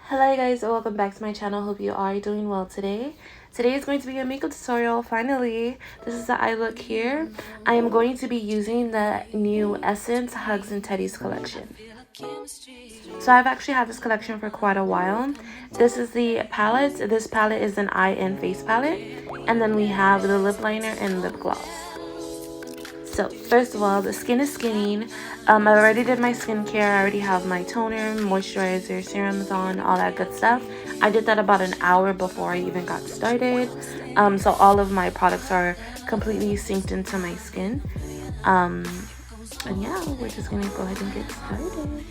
Hello guys, welcome back to my channel. Hope you are doing well today. Today is going to be a makeup tutorial. Finally, this is the eye look here. I am going to be using the new Essence Hugs and Teddies collection. So I've actually had this collection for quite a while. This is the palette. This palette is an eye and face palette. And then we have the lip liner and lip gloss. So first of all, the skin is skinning. I already did my skincare. I already have my toner, moisturizer, serums on, all that good stuff. I did that about an hour before I even got started. So all of my products are completely synced into my skin. And yeah, we're just gonna go ahead and get started.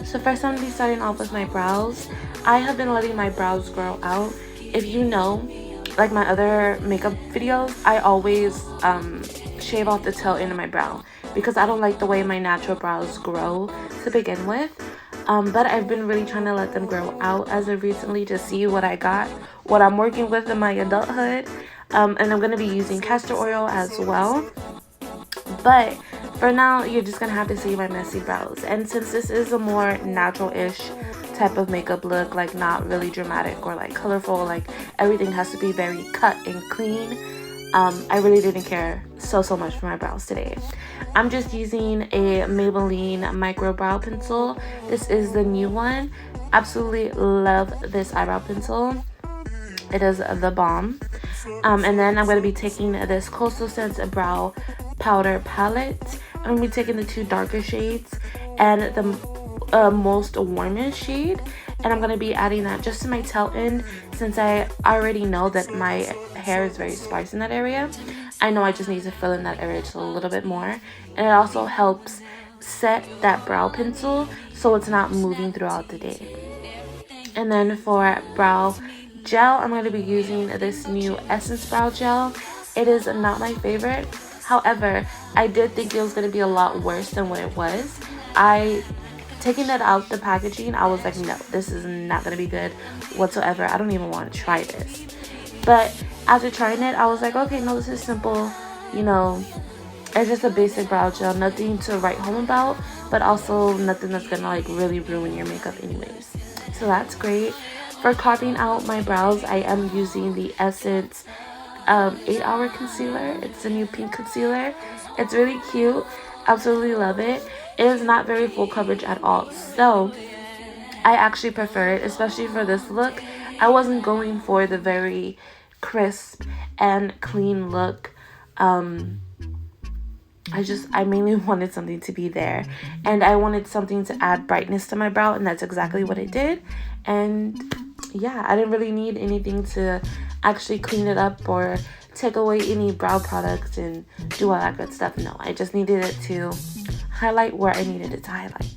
So first I'm going to be starting off with my brows. I have been letting my brows grow out. If you know, like my other makeup videos, I always shave off the tail end of my brow because I don't like the way my natural brows grow to begin with. But I've been really trying to let them grow out as of recently to see what I got, what I'm working with in my adulthood. And I'm going to be using castor oil as well. But for now, you're just going to have to see my messy brows. And since this is a more natural-ish type of makeup look, like not really dramatic or like colorful, like everything has to be very cut and clean, I really didn't care so much for my brows today. I'm just using a Maybelline micro brow pencil. This is the new one. Absolutely love this eyebrow pencil. It is the bomb. And then I'm going to be taking this Coastal Scents brow powder palette. I'm going to be taking the two darker shades and the most warmest shade, and I'm going to be adding that just to my tail end since I already know that my hair is very sparse in that area. I know I just need to fill in that area just a little bit more, and it also helps set that brow pencil so it's not moving throughout the day. And then for brow gel, I'm going to be using this new Essence brow gel. It is not my favorite. However, I did think it was going to be a lot worse than what it was. Taking that out the packaging, I was like, no, this is not going to be good whatsoever. I don't even want to try this. But after trying it, I was like, okay, no, this is simple. You know, it's just a basic brow gel. Nothing to write home about, but also nothing that's going to like really ruin your makeup anyways. So that's great. For carving out my brows, I am using the Essence 8-hour concealer. It's a new pink concealer. It's really cute. Absolutely love it. It is not very full coverage at all, so I actually prefer it, especially for this look. I wasn't going for the very crisp and clean look. I mainly wanted something to be there, and I wanted something to add brightness to my brow, and that's exactly what it did. And yeah, I didn't really need anything to actually clean it up or take away any brow products and do all that good stuff. No, I just needed it to highlight where I needed it to highlight.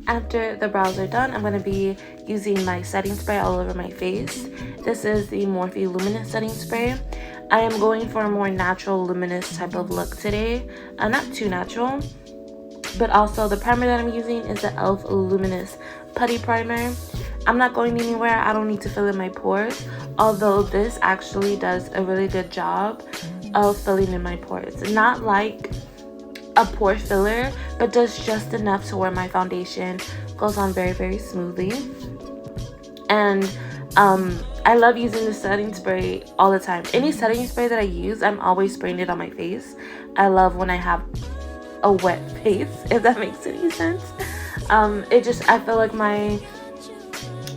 After the brows are done, I'm going to be using my setting spray all over my face. This is the Morphe Luminous Setting Spray. I am going for a more natural, luminous type of look today. Not too natural, but also the primer that I'm using is the e.l.f. Luminous Putty Primer. I'm not going anywhere. I don't need to fill in my pores, although this actually does a really good job of filling in my pores. Not like a pore filler, but does just enough to where my foundation goes on very, very smoothly. And I love using the setting spray all the time. Any setting spray that I use, I'm always spraying it on my face. I love when I have a wet face, if that makes any sense. I feel like my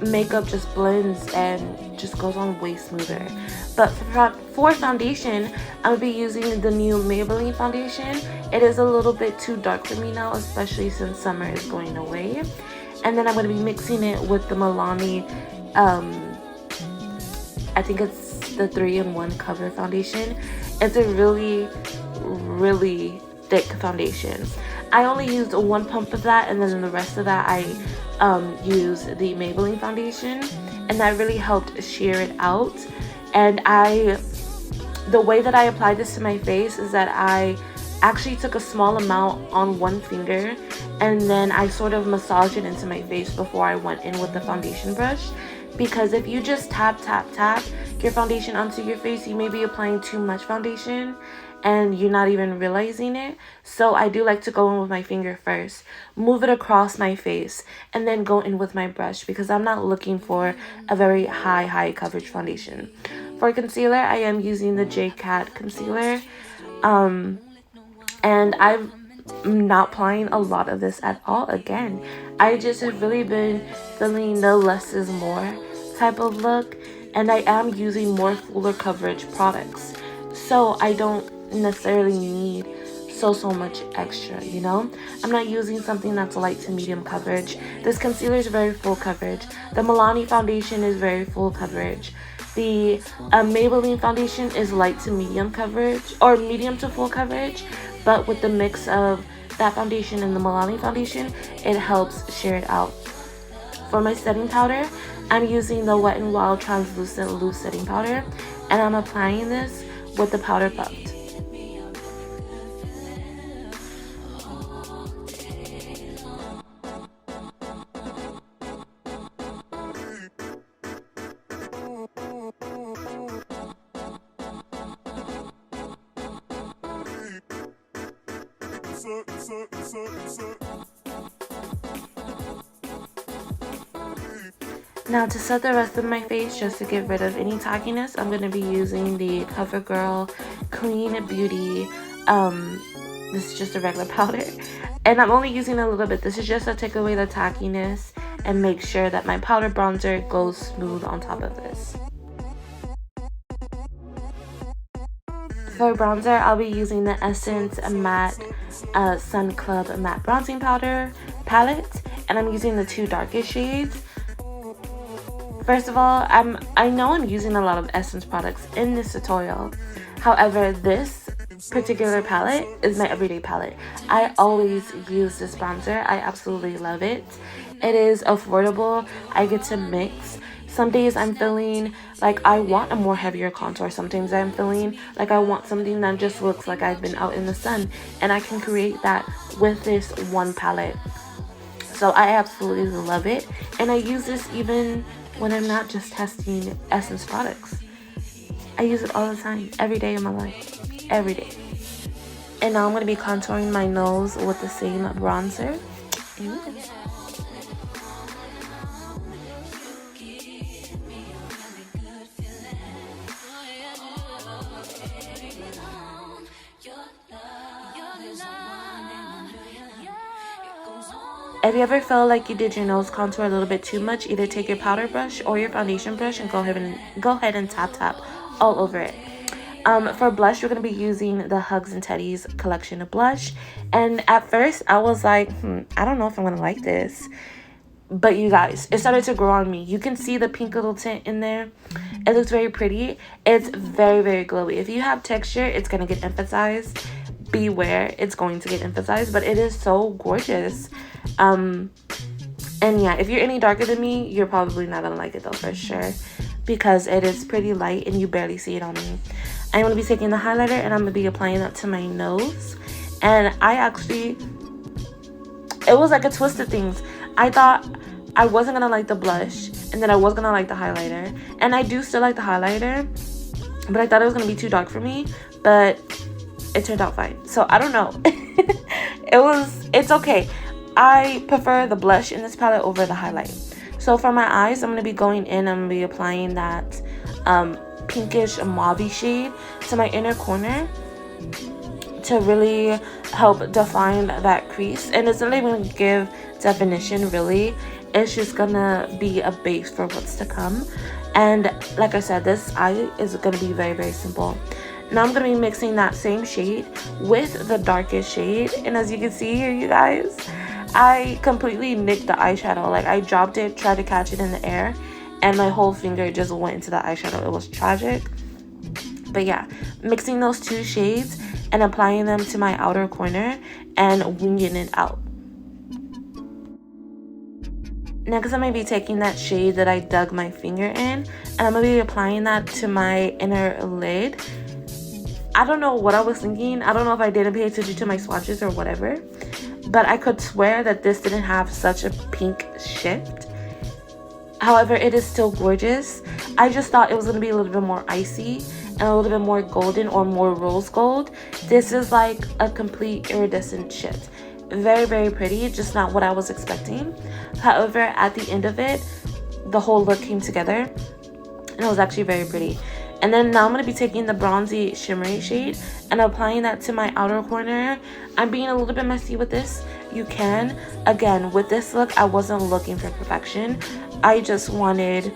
makeup just blends and just goes on way smoother. But for foundation, I'm gonna be using the new Maybelline foundation. It is a little bit too dark for me now, especially since summer is going away. And then I'm gonna be mixing it with the Milani, I think it's the 3-in-1 Cover foundation. It's a really, really thick foundation. I only used 1 pump of that, and then the rest of that I used the Maybelline foundation, and that really helped sheer it out. And the way that I applied this to my face is that I actually took a small amount on one finger, and then I sort of massaged it into my face before I went in with the foundation brush. Because if you just tap your foundation onto your face, you may be applying too much foundation and you're not even realizing it. So I do like to go in with my finger first, move it across my face, and then go in with my brush, because I'm not looking for a very high coverage foundation. For concealer, I am using the J-Cat concealer, and I'm not applying a lot of this at all. Again, I just have really been feeling the less is more type of look, and I am using more fuller coverage products, so I don't necessarily need so much extra, you know. I'm not using something that's light to medium coverage. This concealer is very full coverage. The Milani foundation is very full coverage. The Maybelline foundation is light to medium coverage, or medium to full coverage, but with the mix of that foundation and the Milani foundation, it helps sheer it out. For my setting powder, I'm using the Wet n Wild Translucent Loose Setting Powder, and I'm applying this with the powder puffed. Now to set the rest of my face, just to get rid of any tackiness, I'm going to be using the CoverGirl Clean Beauty. This is just a regular powder, and I'm only using a little bit. This is just to take away the tackiness and make sure that my powder bronzer goes smooth on top of this. For bronzer, I'll be using the Essence Matte Sun Club Matte Bronzing Powder palette, and I'm using the 2 darkest shades. First of all, I know I'm using a lot of Essence products in this tutorial. However, this particular palette is my everyday palette. I always use this bronzer. I absolutely love it. It is affordable. I get to mix. Some days I'm feeling like I want a more heavier contour. Sometimes I'm feeling like I want something that just looks like I've been out in the sun. And I can create that with this one palette. So I absolutely love it. And I use this even when I'm not just testing Essence products. I use it all the time, every day of my life, every day. And now I'm going to be contouring my nose with the same bronzer. If you ever feel like you did your nose contour a little bit too much, either take your powder brush or your foundation brush and go ahead and tap all over it. For blush, we're going to be using the Hugs and Teddies collection of blush. And at first, I was like, I don't know if I'm going to like this. But you guys, it started to grow on me. You can see the pink little tint in there. It looks very pretty. It's very, very glowy. If you have texture, it's going to get emphasized. Beware, it's going to get emphasized, but it is so gorgeous. And yeah, if you're any darker than me, you're probably not gonna like it though, for sure, because it is pretty light and you barely see it on me. I'm gonna be taking the highlighter and I'm gonna be applying that to my nose. And it was like a twist of things. I thought I wasn't gonna like the blush, and then I was gonna like the highlighter, and I do still like the highlighter, but I thought it was gonna be too dark for me. but it turned out fine. So I don't know. It's okay. I prefer the blush in this palette over the highlight. So for my eyes, I'm going to be going in, I'm going to be applying that pinkish mauve shade to my inner corner to really help define that crease. And it's not even going to give definition, really. It's just going to be a base for what's to come. And like I said, this eye is going to be very, very simple. Now I'm going to be mixing that same shade with the darkest shade. And as you can see here, you guys, I completely nicked the eyeshadow. Like, I dropped it, tried to catch it in the air, and my whole finger just went into the eyeshadow. It was tragic. But yeah, mixing those two shades and applying them to my outer corner and winging it out. Next, I'm going to be taking that shade that I dug my finger in, and I'm going to be applying that to my inner lid. I don't know what I was thinking. I don't know if I didn't pay attention to my swatches or whatever, but I could swear that this didn't have such a pink shift. However, it is still gorgeous. I just thought it was going to be a little bit more icy and a little bit more golden or more rose gold. This is like a complete iridescent shift. Very, very pretty, just not what I was expecting. However, at the end of it, the whole look came together and it was actually very pretty. And then now I'm going to be taking the bronzy shimmery shade and applying that to my outer corner. I'm being a little bit messy with this. You can. Again, with this look, I wasn't looking for perfection. I just wanted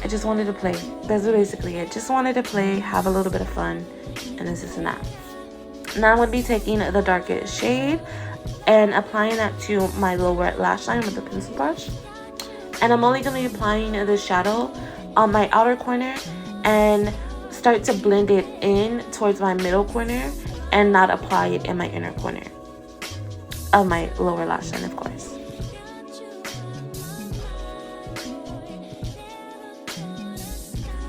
to play. That's basically it. Just wanted to play, have a little bit of fun, and this is that. Now I'm going to be taking the darkest shade and applying that to my lower lash line with the pencil brush. And I'm only going to be applying the shadow on my outer corner and start to blend it in towards my middle corner and not apply it in my inner corner of my lower lash line, of course.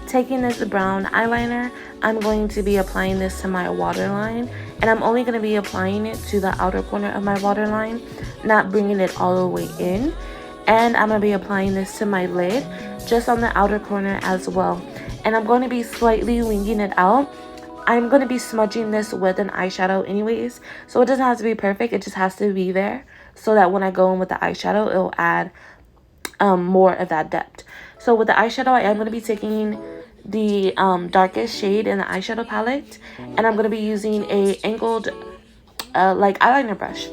Taking this brown eyeliner, I'm going to be applying this to my waterline, and I'm only going to be applying it to the outer corner of my waterline, not bringing it all the way in. And I'm going to be applying this to my lid, just on the outer corner as well. And I'm going to be slightly winging it out. I'm going to be smudging this with an eyeshadow anyways, so it doesn't have to be perfect. It just has to be there so that when I go in with the eyeshadow, it'll add more of that depth. So with the eyeshadow, I am going to be taking the darkest shade in the eyeshadow palette, and I'm going to be using a angled like eyeliner brush.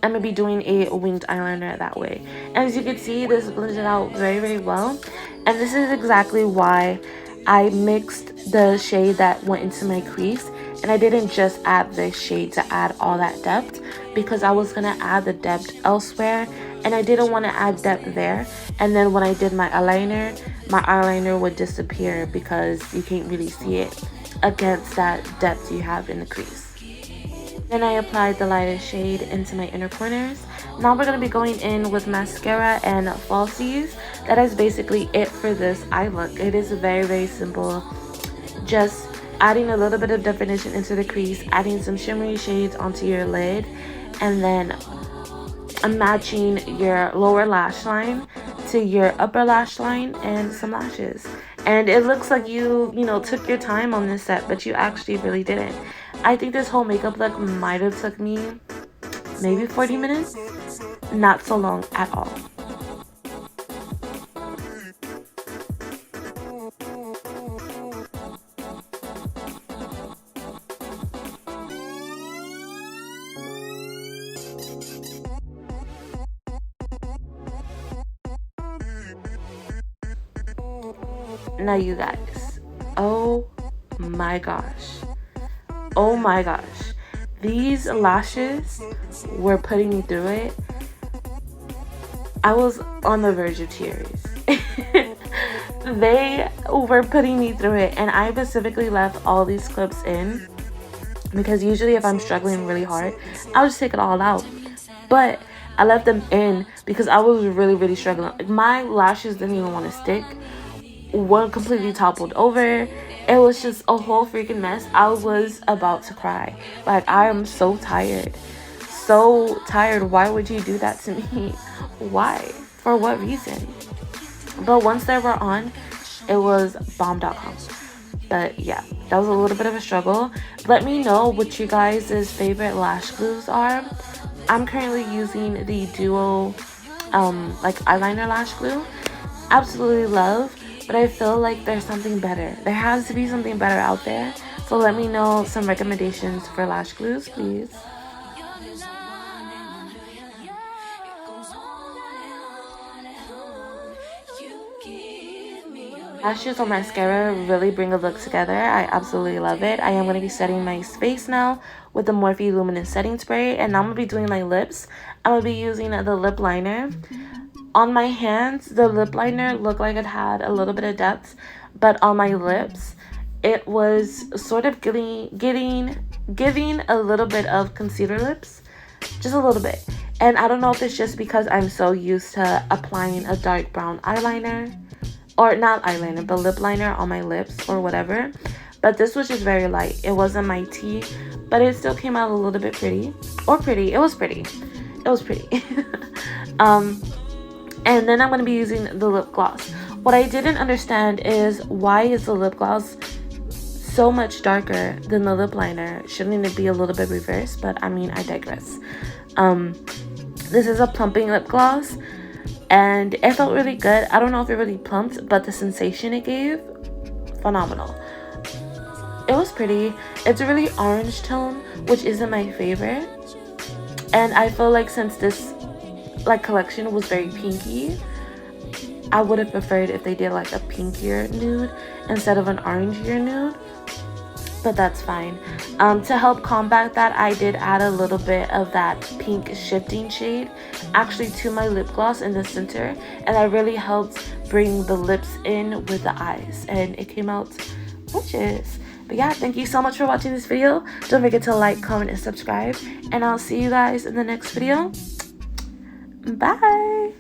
I'm going to be doing a winged eyeliner that way. And as you can see, this blended out very, very well. And this is exactly why I mixed the shade that went into my crease. And I didn't just add this shade to add all that depth, because I was going to add the depth elsewhere. And I didn't want to add depth there. And then when I did my eyeliner would disappear because you can't really see it against that depth you have in the crease. Then I applied the lightest shade into my inner corners. Now we're going to be going in with mascara and falsies. That is basically it for this eye look. It is very, very simple. Just adding a little bit of definition into the crease, adding some shimmery shades onto your lid, and then matching your lower lash line to your upper lash line and some lashes. And it looks like you took your time on this set, but you actually really didn't. I think this whole makeup look might have took me maybe 40 minutes. Not so long at all. Now you guys, oh my gosh, these lashes were putting me through it. I was on the verge of tears. They were putting me through it, and I specifically left all these clips in because usually if I'm struggling really hard, I'll just take it all out. But I left them in because I was really, really struggling. Like, my lashes didn't even want to stick. One completely toppled over. It was just a whole freaking mess. I was about to cry. Like, I am so tired. So tired. Why would you do that to me? Why? For what reason? But once they were on, it was bomb.com. But yeah, that was a little bit of a struggle. Let me know what you guys' favorite lash glues are. I'm currently using the Duo like eyeliner lash glue. Absolutely love, but I feel like there's something better. There has to be something better out there. So let me know some recommendations for lash glues, please. Lashes or mascara really bring a look together. I absolutely love it. I am going to be setting my face now with the Morphe Luminous Setting Spray. And now I'm going to be doing my lips. I'm going to be using the lip liner. On my hands, the lip liner looked like it had a little bit of depth. But on my lips, it was sort of giving a little bit of concealer lips. Just a little bit. And I don't know if it's just because I'm so used to applying a dark brown eyeliner. Or not eyeliner, but lip liner on my lips or whatever. But this was just very light. It wasn't my tea, but it still came out a little bit pretty. Or pretty. It was pretty. It was pretty. And then I'm going to be using the lip gloss. What I didn't understand is, why is the lip gloss so much darker than the lip liner? Shouldn't it be a little bit reversed? But I mean, I digress. This is a plumping lip gloss. And it felt really good. I don't know if it really plumped, but the sensation it gave, phenomenal. It was pretty. It's a really orange tone, which isn't my favorite. And I feel like since this like collection was very pinky, I would have preferred if they did like a pinkier nude instead of an orangier nude. But that's fine. To help combat that, I did add a little bit of that pink shifting shade actually to my lip gloss in the center, and that really helped bring the lips in with the eyes, and it came out gorgeous. But yeah, thank you so much for watching this video. Don't forget to like, comment, and subscribe, and I'll see you guys in the next video. Bye.